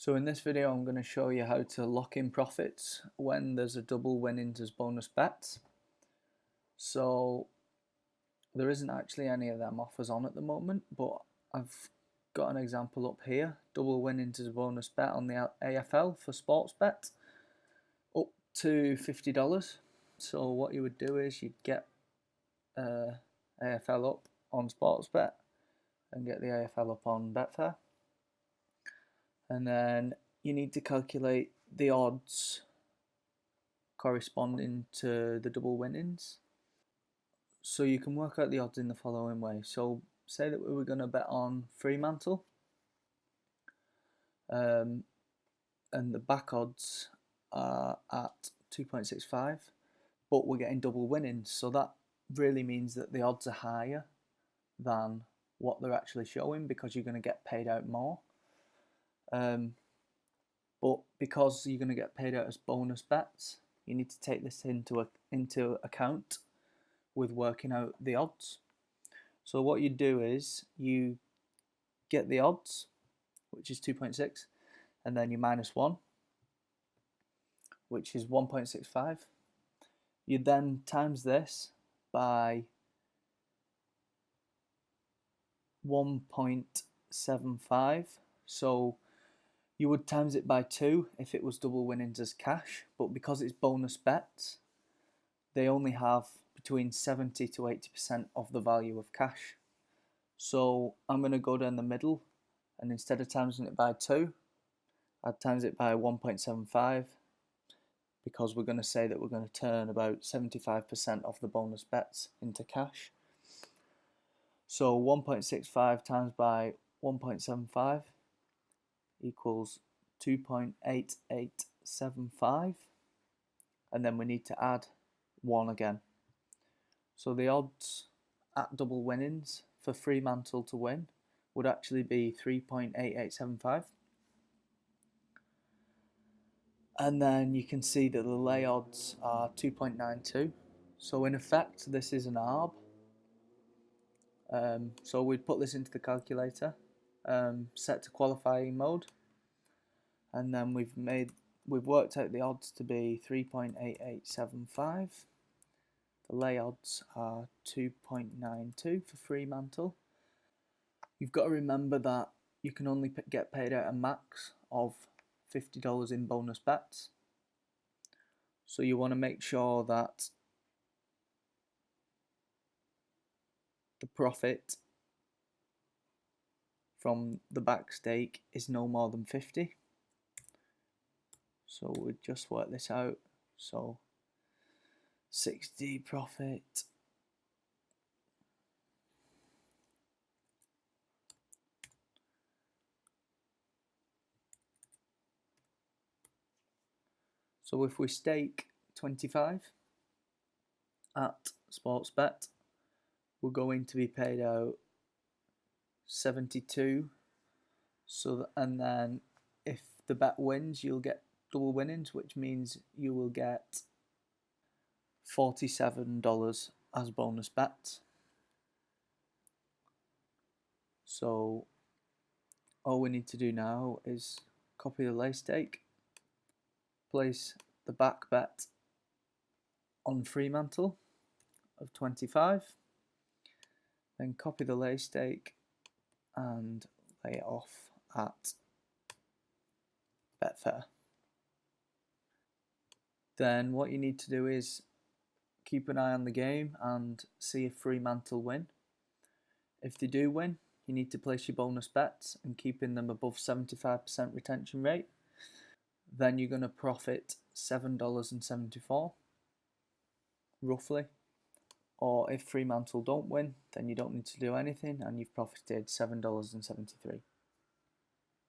So in this video I'm going to show you how to lock in profits when there's a double winnings as bonus bets. So there isn't actually any of them offers on at the moment, but I've got an example up here. Double winnings as a bonus bet on the AFL for sports bet up to $50. So what you would do is you'd get AFL up on sports bet and get the AFL up on Betfair. And then you need to calculate the odds corresponding to the double winnings. So you can work out the odds in the following way. So say that we were going to bet on Fremantle, and the back odds are at 2.65, but we're getting double winnings. So that really means that the odds are higher than what they're actually showing because you're going to get paid out more. But because you're going to get paid out as bonus bets, you need to take this into account with working out the odds. So what you do is you get the odds, which is 2.6, and then you minus 1, which is 1.65. You then times this by 1.75. So you would times it by 2 if it was double winnings as cash, but because it's bonus bets, they only have between 70 to 80% of the value of cash. So I'm going to go down the middle, and instead of timesing it by 2, I'd times it by 1.75, because we're going to say that we're going to turn about 75% of the bonus bets into cash. So 1.65 times by 1.75 equals 2.8875, and then we need to add 1 again. So the odds at double winnings for Fremantle to win would actually be 3.8875. And then you can see that the lay odds are 2.92. So in effect, this is an ARB. So we'd put this into the calculator, set to qualifying mode, and then we've worked out the odds to be 3.8875. The lay odds are 2.92 for Fremantle. You've got to remember that you can only get paid out a max of $50 in bonus bets. So you want to make sure that the profit from the back stake is no more than 50. So we'll just work this out. So 60 profit so if we stake 25 at Sportsbet, we're going to be paid out 72. And then if the bet wins, you'll get double winnings, which means you will get $47 as bonus bets. So all we need to do now is copy the lay stake, place the back bet on Fremantle of 25, then copy the lay stake and lay it off at Betfair. Then what you need to do is keep an eye on the game and see if Fremantle win. If they do win, you need to place your bonus bets and keeping them above 75% retention rate. Then you're going to profit $7.74 roughly. Or if Fremantle don't win, then you don't need to do anything and you've profited $7.73.